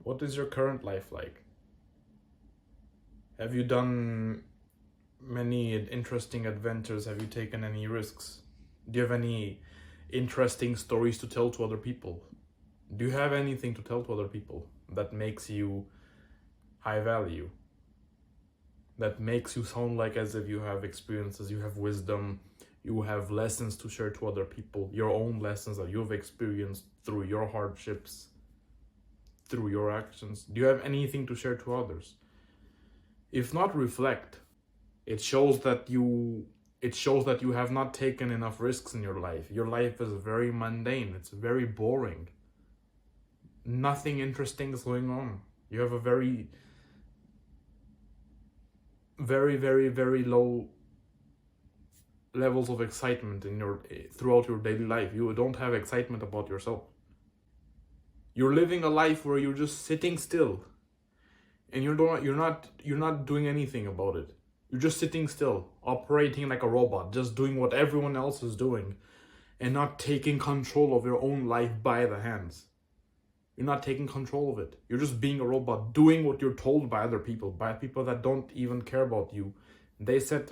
What is your current life like? Have you done many interesting adventures? Have you taken any risks? Do you have any interesting stories to tell to other people? Do you have anything to tell to other people that makes you high value? That makes you sound like as if you have experiences, you have wisdom, you have lessons to share to other people, your own lessons that you've experienced through your hardships, through your actions. Do you have anything to share to others? If not, reflect. It shows that you have not taken enough risks in your life. Your life is very mundane. It's very boring. Nothing interesting is going on. You have a very, very, very, very low levels of excitement in your throughout your daily life. You don't have excitement about yourself. You're living a life where you're just sitting still, and you're not doing anything about it. You're just sitting still, operating like a robot, just doing what everyone else is doing, and not taking control of your own life by the hands. You're not taking control of it. You're just being a robot, doing what you're told by other people, by people that don't even care about you. They set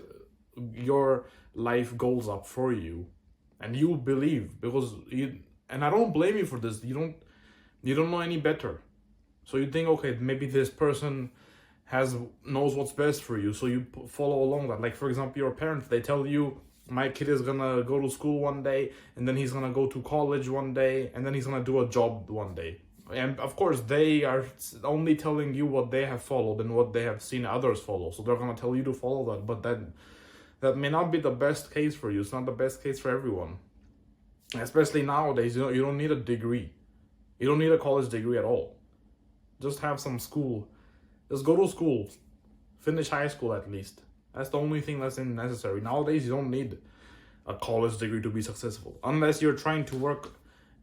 your life goals up for you, and you believe because you. And I don't blame you for this. You don't know any better, so you think, okay, maybe this person knows what's best for you, so you follow along that. Like, for example, your parents, they tell you, my kid is gonna go to school one day, and then he's gonna go to college one day, and then he's gonna do a job one day. And of course, they are only telling you what they have followed and what they have seen others follow, so they're gonna tell you to follow that. But that may not be the best case for you. It's not the best case for everyone, especially nowadays. You don't need a degree. You don't need a college degree at all. Just have some school. Just go to school. Finish high school at least. That's the only thing that's necessary. Nowadays, you don't need a college degree to be successful. Unless you're trying to work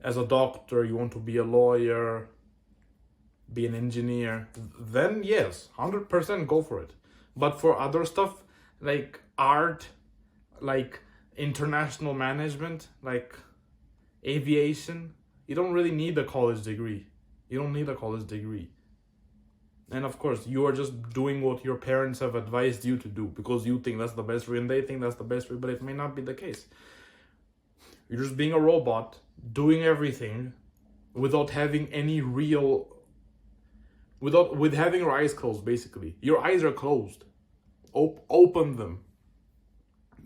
as a doctor, you want to be a lawyer, be an engineer, then yes, 100% go for it. But for other stuff, like art, like international management, like aviation, you don't really need a college degree. You don't need a college degree. And of course, you are just doing what your parents have advised you to do because you think that's the best way and they think that's the best way, but it may not be the case. You're just being a robot, doing everything without having any real, with having your eyes closed, basically. Your eyes are closed. Open them.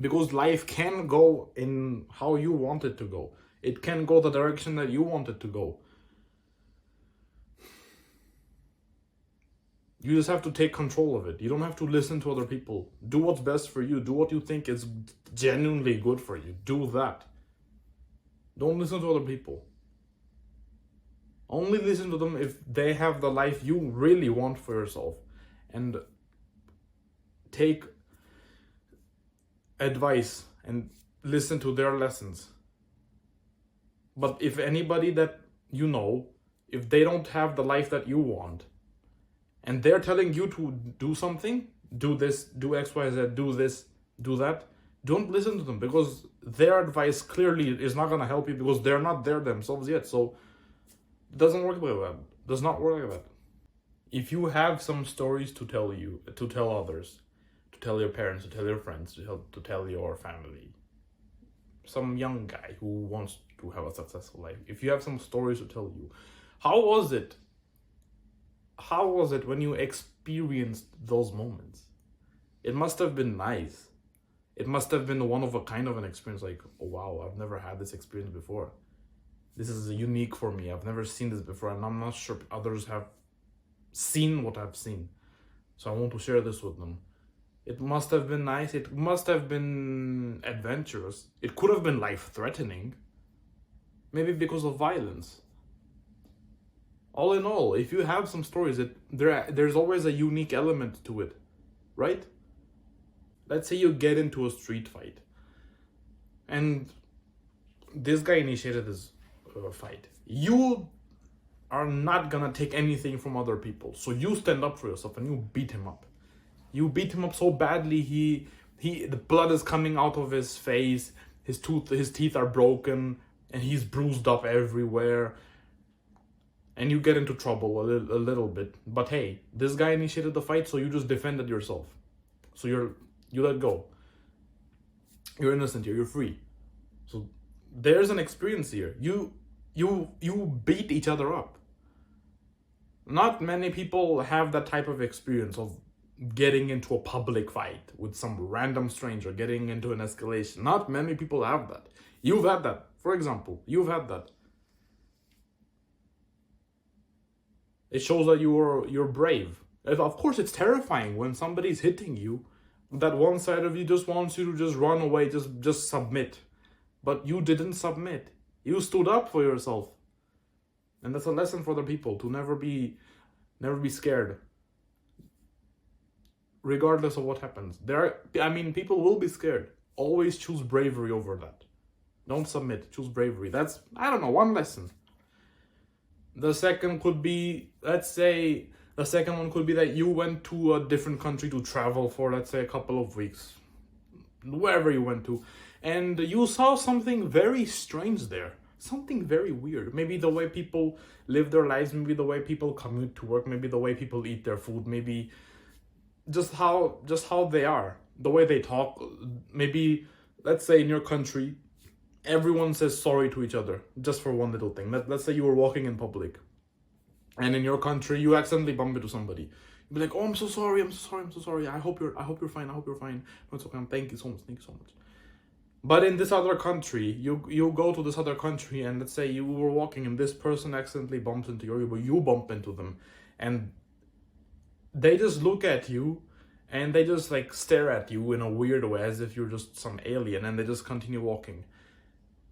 Because life can go in how you want it to go. It can go the direction that you want it to go. You just have to take control of it. You don't have to listen to other people. Do what's best for you. Do what you think is genuinely good for you. Do that. Don't listen to other people. Only listen to them if they have the life you really want for yourself. And take advice and listen to their lessons. But if anybody that you know, if they don't have the life that you want, and they're telling you to do something, do this, do X, Y, Z, do this, do that, don't listen to them because their advice clearly is not going to help you because they're not there themselves yet. So it doesn't work like that. It does not work like that. If you have some stories to tell others, to tell your parents, to tell your friends, to tell your family, some young guy who wants to have a successful life, if you have some stories to tell you, how was it when you experienced those moments? It must have been nice. It must have been one of a kind of an experience, like, oh wow, I've never had this experience before. This is unique for me. I've never seen this before, and I'm not sure others have seen what I've seen. So I want to share this with them. It must have been nice. It must have been adventurous. It could have been life-threatening. Maybe because of violence. All in all, if you have some stories, there's always a unique element to it, right? Let's say you get into a street fight, and this guy initiated this fight. You are not gonna take anything from other people, so you stand up for yourself and you beat him up. You beat him up so badly, the blood is coming out of his face, his teeth are broken, and he's bruised up everywhere. and you get into trouble a little bit. But hey, this guy initiated the fight, so you just defended yourself. So you let go. You're innocent here. You're free. So there's an experience here. You beat each other up. Not many people have that type of experience of getting into a public fight with some random stranger, getting into an escalation. Not many people have that. You've had that. For example, you've had that. It shows that you're brave. Of course, it's terrifying when somebody's hitting you. That one side of you just wants you to just run away, just submit. But you didn't submit. You stood up for yourself. And that's a lesson for other people, to never be scared. Regardless of what happens. People will be scared. Always choose bravery over that. Don't submit, choose bravery. That's, I don't know, one lesson. The second could be, the second one could be that you went to a different country to travel for, let's say, a couple of weeks. Wherever you went to. And you saw something very strange there. Something very weird. Maybe the way people live their lives, maybe the way people commute to work, maybe the way people eat their food, maybe just how they are, the way they talk. Maybe, let's say in your country, everyone says sorry to each other just for one little thing. Let's say you were walking in public, and in your country you accidentally bump into somebody. You'd be like, "Oh, I'm so sorry. I hope you're fine. No, it's okay. Thank you so much." But in this other country, you go to this other country, and let's say you were walking and this person accidentally bumps into you, but you bump into them, and they just look at you, and they just like stare at you in a weird way as if you're just some alien, and they just continue walking.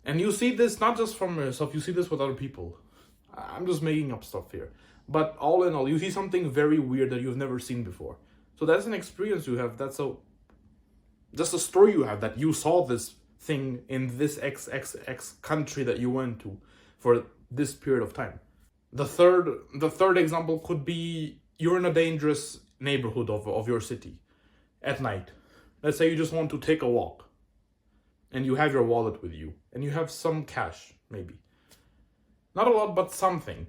And you see this not just from yourself, you see this with other people. I'm just making up stuff here. But all in all, you see something very weird that you've never seen before. So that's an experience you have. That's just a story you have, that you saw this thing in this X country that you went to for this period of time. The third example could be you're in a dangerous neighborhood of your city at night. Let's say you just want to take a walk, and you have your wallet with you, and you have some cash, maybe. Not a lot, but something.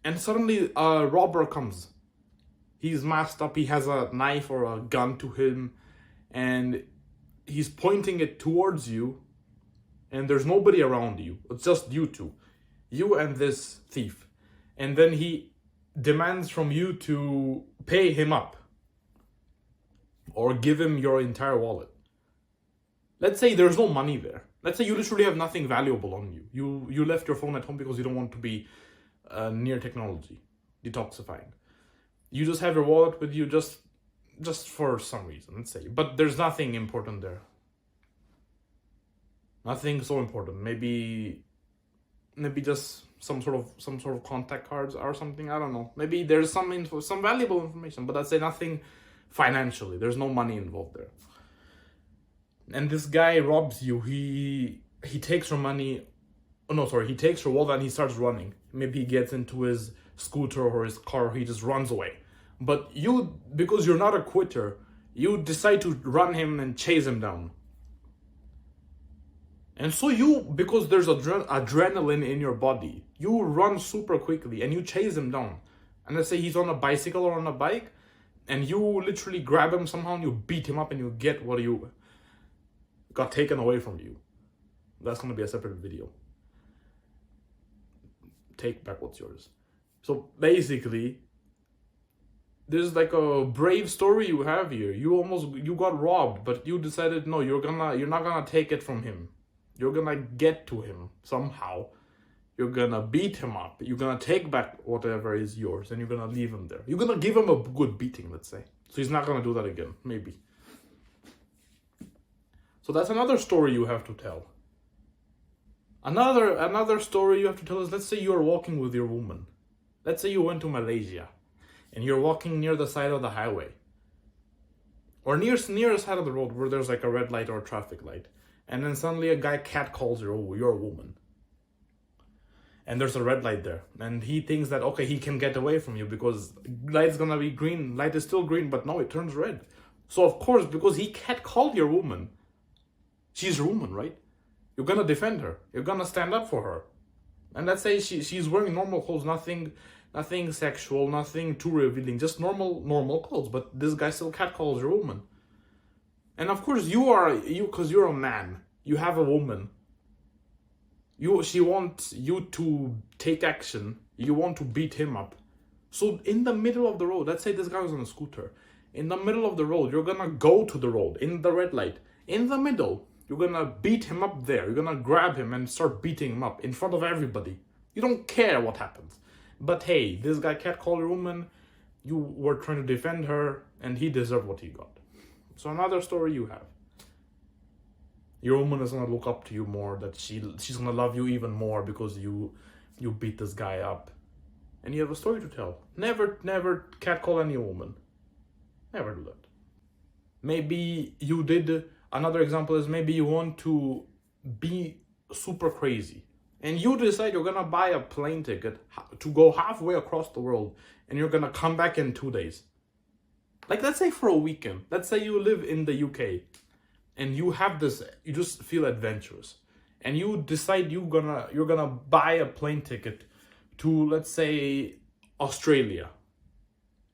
And suddenly a robber comes. He's masked up, he has a knife or a gun to him, and he's pointing it towards you, and there's nobody around you. It's just you two. You and this thief. And then he demands from you to pay him up, or give him your entire wallet. Let's say there's no money there. Let's say you literally have nothing valuable on you. You left your phone at home because you don't want to be near technology, detoxifying. You just have your wallet with you just for some reason, let's say. But there's nothing important there. Nothing so important. Maybe just some sort of contact cards or something. I don't know. Maybe there's some valuable information, but I'd say nothing financially. There's no money involved there. And this guy robs you. He takes your money. Oh no, sorry. He takes your wallet and he starts running. Maybe he gets into his scooter or his car. He just runs away. But you, because you're not a quitter, you decide to run him and chase him down. And so you, because there's adrenaline in your body, you run super quickly and you chase him down. And let's say he's on a bicycle or on a bike, and you literally grab him somehow and you beat him up and you get what you got taken away from you. That's going to be a separate video. Take back what's yours. So basically, there's like a brave story you have here. You got robbed, but you decided, no, you're not gonna take it from him. You're gonna get to him somehow. You're gonna beat him up. You're gonna take back whatever is yours, and you're gonna leave him there. You're gonna give him a good beating, let's say. So he's not gonna do that again, maybe. So that's another story you have to tell. Another story you have to tell is, let's say you are walking with your woman. Let's say you went to Malaysia, and you're walking near the side of the highway, or near the side of the road where there's like a red light or a traffic light, and then suddenly a guy catcalls you're a woman, and there's a red light there, and he thinks that, okay, he can get away from you because light's gonna be green, light is still green, but no, it turns red. So of course, because he catcalled your woman, she's your woman, right? You're gonna defend her. You're gonna stand up for her. And let's say she's wearing normal clothes, nothing sexual, nothing too revealing, just normal clothes. But this guy still catcalls your woman. And of course because you're a man, you have a woman. She wants you to take action. You want to beat him up. So in the middle of the road, let's say this guy was on a scooter. In the middle of the road, you're gonna go to the road, in the red light. In the middle, you're gonna beat him up there. You're gonna grab him and start beating him up in front of everybody. You don't care what happens. But hey, this guy catcalled your woman. You were trying to defend her, and he deserved what he got. So another story you have. Your woman is gonna look up to you more, that she's gonna love you even more because you beat this guy up. And you have a story to tell. Never catcall any woman. Never do that. Maybe you did, another example is maybe you want to be super crazy. And you decide you're gonna buy a plane ticket to go halfway across the world, and you're gonna come back in 2 days. Like, let's say for a weekend. Let's say you live in the UK. And you just feel adventurous, and you decide you're gonna buy a plane ticket to, let's say, Australia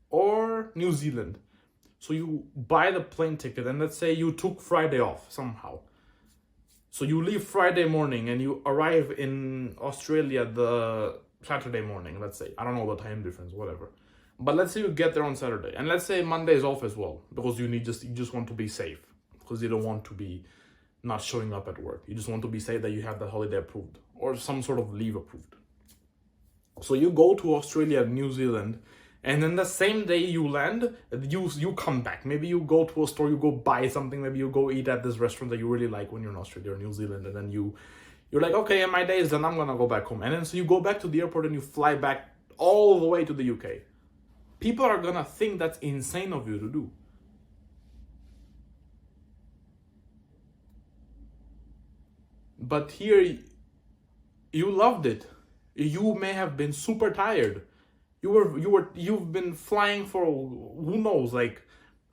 or New Zealand. So you buy the plane ticket, and let's say you took Friday off somehow. So you leave Friday morning and you arrive in Australia the Saturday morning, let's say. I don't know the time difference, whatever. But let's say you get there on Saturday, and let's say Monday is off as well, because you just want to be safe. Because you don't want to be not showing up at work. You just want to be safe that you have that holiday approved or some sort of leave approved. So you go to Australia, New Zealand, and then the same day you land, you come back. Maybe you go to a store, you go buy something. Maybe you go eat at this restaurant that you really like when you're in Australia or New Zealand, and then you're like, okay, my day is done. I'm gonna go back home. And then so you go back to the airport and you fly back all the way to the UK. People are gonna think that's insane of you to do. But here, you loved it. You may have been super tired. You've been flying for, who knows, like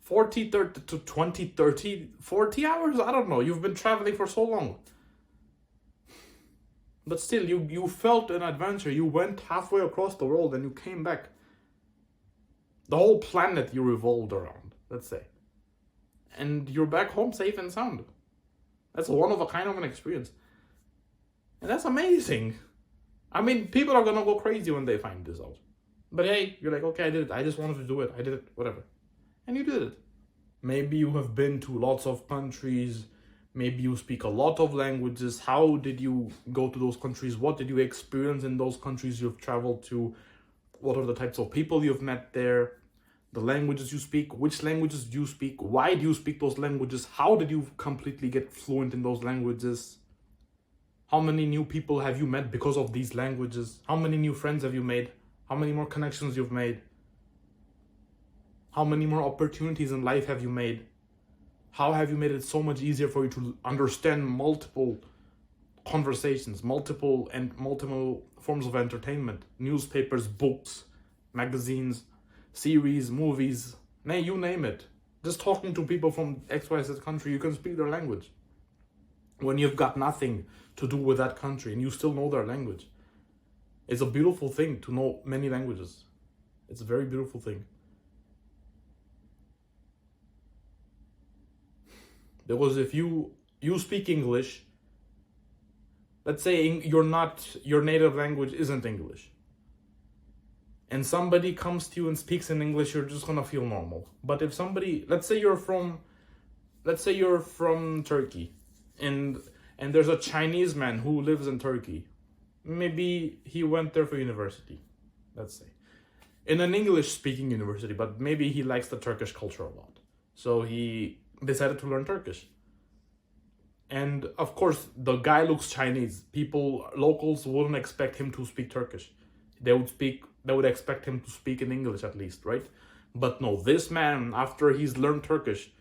40 30 to 20 30 40 hours. I don't know. You've been traveling for so long. But still, you felt an adventure. You went halfway across the world and you came back. The whole planet you revolved around, let's say. And you're back home safe and sound. That's one of a kind of an experience. And that's amazing. I mean, people are gonna go crazy when they find this out. But hey, you're like, okay, I did it. I just wanted to do it. I did it, whatever. And you did it. Maybe you have been to lots of countries. Maybe you speak a lot of languages. How did you go to those countries? What did you experience in those countries you've traveled to? What are the types of people you've met there? The languages you speak, which languages do you speak? Why do you speak those languages? How did you completely get fluent in those languages? How many new people have you met because of these languages? How many new friends have you made? How many more connections you've made? How many more opportunities in life have you made? How have you made it so much easier for you to understand multiple conversations, multiple forms of entertainment, newspapers, books, magazines, series, movies, you name it. Just talking to people from XYZ country, you can speak their language. When you've got nothing to do with that country and you still know their language. It's a beautiful thing to know many languages. It's a very beautiful thing. Because if you speak English, let's say your native language isn't English, and somebody comes to you and speaks in English, you're just gonna feel normal. But if somebody, let's say you're from Turkey, and there's a Chinese man who lives in Turkey, maybe he went there for university, let's say, in an English-speaking university, but maybe he likes the Turkish culture a lot, so he decided to learn Turkish. And of course, the guy looks Chinese. Locals wouldn't expect him to speak Turkish. They would expect him to speak in English at least, right? But no, this man, after he's learned Turkish,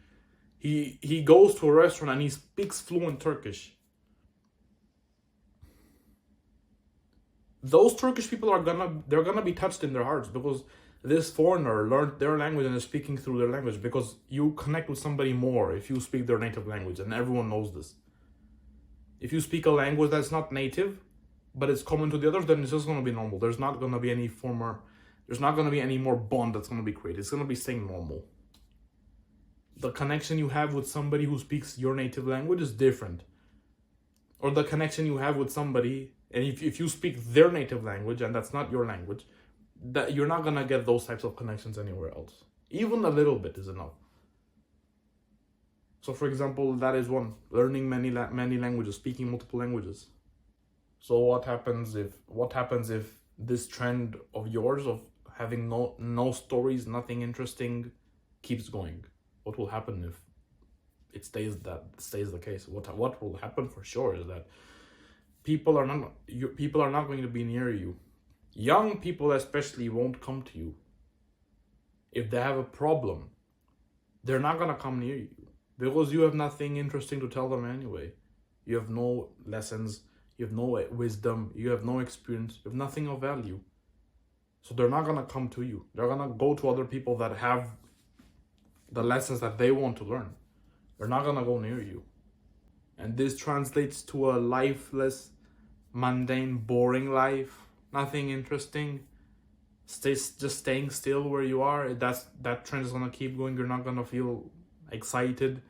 he goes to a restaurant and he speaks fluent Turkish. Those Turkish people they're gonna be touched in their hearts because this foreigner learned their language and is speaking through their language, because you connect with somebody more if you speak their native language, and everyone knows this. If you speak a language that's not native, but it's common to the others, then it's just gonna be normal. There's not gonna be any more bond that's gonna be created. It's gonna be staying normal. The connection you have with somebody who speaks your native language is different. Or the connection you have with somebody, and if you speak their native language and that's not your language, that you're not gonna get those types of connections anywhere else. Even a little bit is enough. So for example, that is one. Learning many languages, speaking multiple languages. So what happens if this trend of yours of having no stories, nothing interesting, keeps going? What will happen if it stays the case? What will happen for sure is that people are not going to be near you. Young people especially won't come to you. If they have a problem, they're not gonna come near you because you have nothing interesting to tell them anyway. You have no lessons, you have no wisdom, you have no experience, you have nothing of value. So they're not gonna come to you. They're gonna go to other people that have the lessons that they want to learn. They're not gonna go near you. And this translates to a lifeless, mundane, boring life. Nothing interesting. Just staying still where you are. That trend is gonna keep going. You're not gonna feel excited.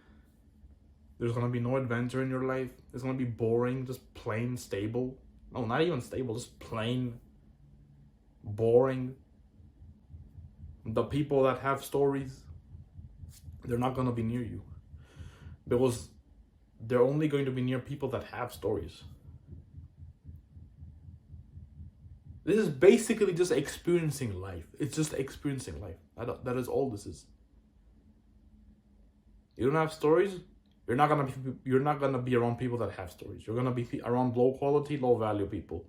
There's gonna be no adventure in your life. It's gonna be boring, just plain stable. No, not even stable, just plain boring. The people that have stories, they're not gonna be near you. Because they're only going to be near people that have stories. This is basically just experiencing life. It's just experiencing life. That is all this is. You don't have stories, you're not gonna be around people that have stories. You're gonna be around low quality, low value people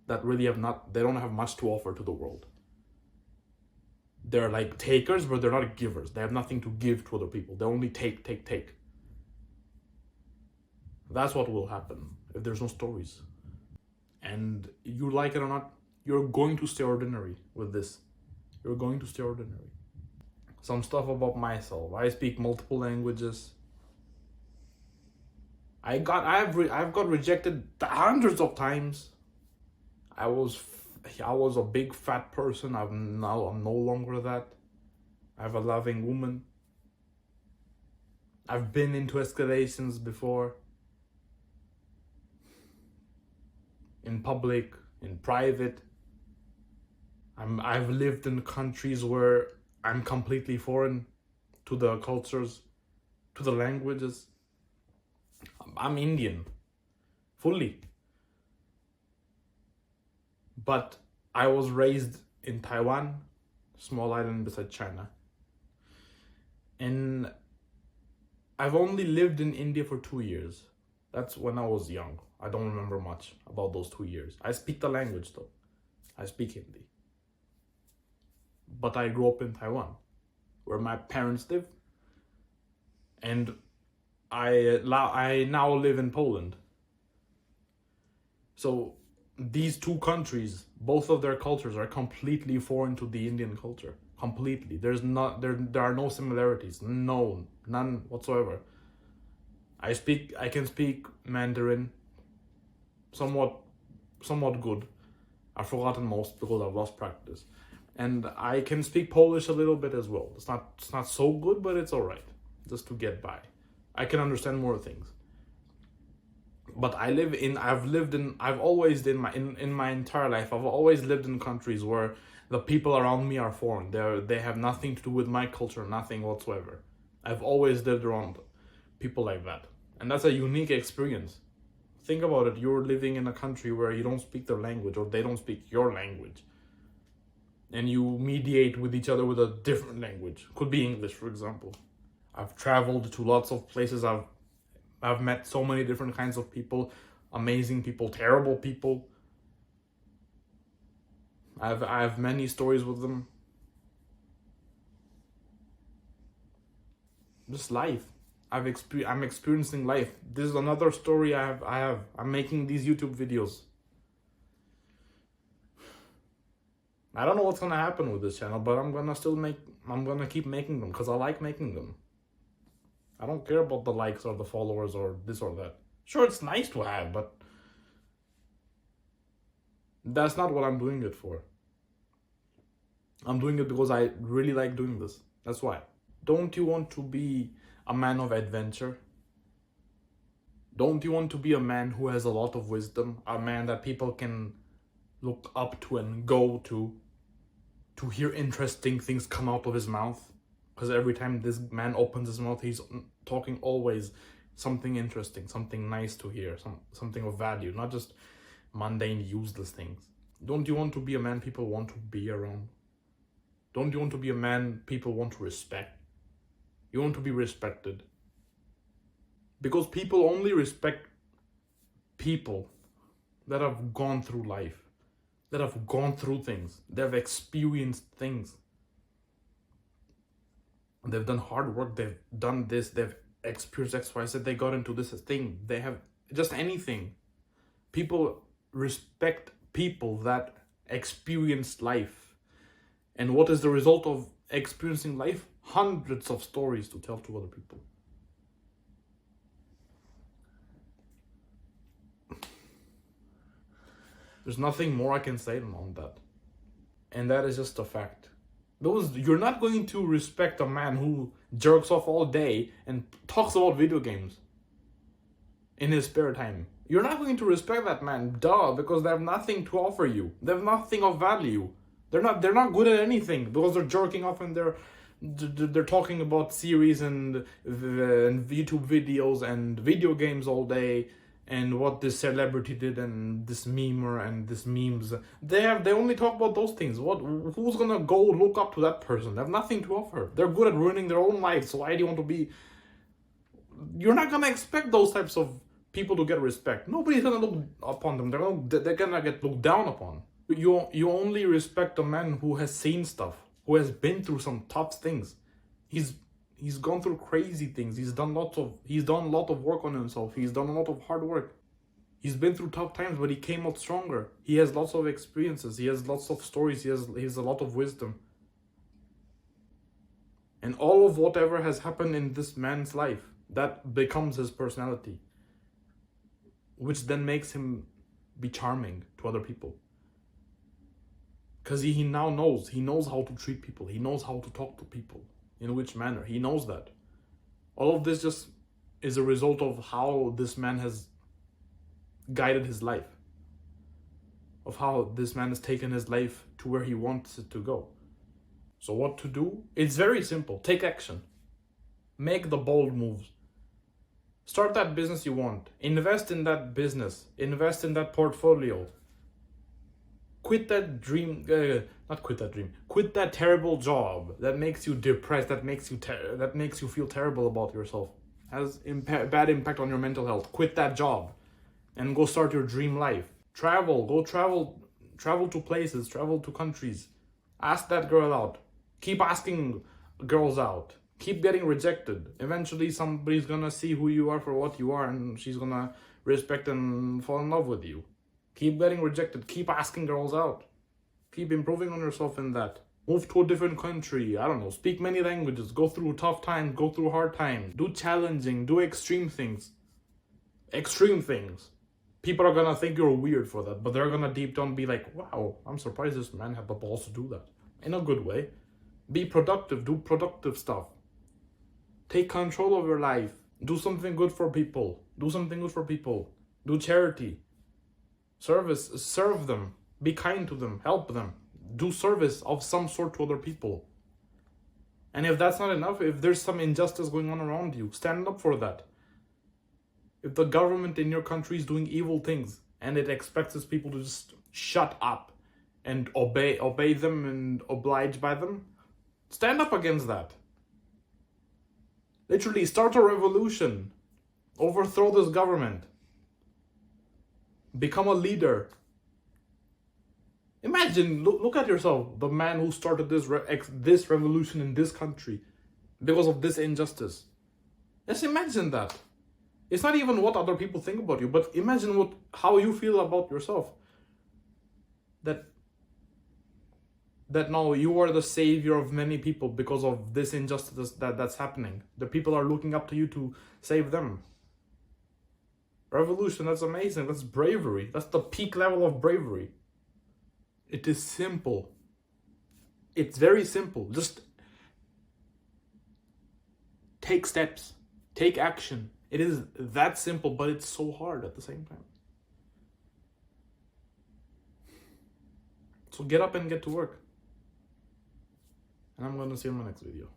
that really they don't have much to offer to the world. They're like takers, but they're not givers. They have nothing to give to other people. They only take. That's what will happen if there's no stories. And you like it or not, you're going to stay ordinary with this. You're going to stay ordinary. Some stuff about myself. I speak multiple languages. I've got rejected hundreds of times. I was a big fat person. I'm no longer that. I have a loving woman. I've been into escalations before. In public, in private. I've lived in countries where I'm completely foreign to the cultures, to the languages. I'm Indian, fully. But I was raised in Taiwan, small island beside China. And I've only lived in India for 2 years. That's when I was young. I don't remember much about those 2 years. I speak the language though. I speak Hindi. But I grew up in Taiwan, where my parents live. And I now live in Poland. So these two countries, both of their cultures are completely foreign to the Indian culture. Completely. There are no similarities. None whatsoever. I can speak Mandarin somewhat good. I've forgotten most because I've lost practice. And I can speak Polish a little bit as well. It's not so good, but it's alright. Just to get by. I can understand more things. But in my entire life, I've always lived in countries where the people around me are foreign. They have nothing to do with my culture, nothing whatsoever. I've always lived around people like that. And that's a unique experience. Think about it, you're living in a country where you don't speak their language or they don't speak your language. And you mediate with each other with a different language. Could be English, for example. I've traveled to lots of places. I've met so many different kinds of people, amazing people, terrible people. I have many stories with them. Just life. I'm experiencing life. This is another story I'm making these YouTube videos. I don't know what's gonna happen with this channel, but I'm gonna keep making them because I like making them. I don't care about the likes or the followers or this or that. Sure, it's nice to have, but That's not what I'm doing it for. I'm doing it because I really like doing this. That's why. Don't you want to be a man of adventure? Don't you want to be a man who has a lot of wisdom? A man that people can look up to and go to hear interesting things come out of his mouth? Because every time this man opens his mouth, he's talking always something interesting, something nice to hear, something of value, not just mundane, useless things. Don't you want to be a man people want to be around? Don't you want to be a man people want to respect? You want to be respected. Because people only respect people that have gone through life, that have gone through things, that have experienced things. They've done hard work, they've done this, they've experienced X, Y, Z, they got into this thing, they have just anything. People respect people that experienced life. And what is the result of experiencing life? Hundreds of stories to tell to other people. There's nothing more I can say on that. And that is just a fact. You're not going to respect a man who jerks off all day and talks about video games in his spare time. You're not going to respect that man, because they have nothing to offer you. They have nothing of value. They're not good at anything because they're jerking off and they're talking about series and YouTube videos and video games all day, and what this celebrity did and this memer and this memes. They only talk about those things. Who's gonna go look up to that person? They have nothing to offer. They're good at ruining their own lives. So why do you want to be? You're not gonna expect those types of people to get respect. Nobody's gonna look upon them. They're gonna get looked down upon. You only respect a man who has seen stuff, who has been through some tough things. He's gone through crazy things. He's done a lot of work on himself. He's done a lot of hard work. He's been through tough times, but he came out stronger. He has lots of experiences. He has lots of stories. He has a lot of wisdom. And all of whatever has happened in this man's life, that becomes his personality, which then makes him be charming to other people. Because he now knows. He knows how to treat people. He knows how to talk to people. In which manner. He knows that. All of this just is a result of how this man has guided his life. Of how this man has taken his life to where he wants it to go. So what to do? It's very simple. Take action. Make the bold moves. Start that business you want. Invest in that business. Invest in that portfolio. Quit that dream, quit that terrible job that makes you depressed, that makes you feel terrible about yourself, has bad impact on your mental health. Quit that job and go start your dream life. Travel to places, travel to countries. Ask that girl out. Keep asking girls out. Keep getting rejected. Eventually somebody's gonna see who you are for what you are, and she's gonna respect and fall in love with you. Keep getting rejected. Keep asking girls out. Keep improving on yourself in that. Move to a different country. I don't know. Speak many languages. Go through tough times. Go through hard times. Do challenging. Do extreme things. Extreme things. People are gonna think you're weird for that, but they're gonna deep down be like, wow, I'm surprised this man had the balls to do that. In a good way. Be productive. Do productive stuff. Take control of your life. Do something good for people. Do charity. Serve them, be kind to them, help them, do service of some sort to other people. And if that's not enough, if there's some injustice going on around you, stand up for that. If the government in your country is doing evil things and it expects its people to just shut up and obey them and oblige by them, stand up against that. Literally, start a revolution. Overthrow this government. Become a leader. Imagine, look at yourself, the man who started this revolution in this country because of this injustice. Just imagine that. It's not even what other people think about you, but imagine how you feel about yourself. That now you are the savior of many people because of this injustice that's happening. The people are looking up to you to save them. Revolution, that's amazing. That's bravery. That's the peak level of bravery. It is simple. It's very simple. Just take steps, take action. It is that simple, but it's so hard at the same time. So get up and get to work. And I'm going to see you in my next video.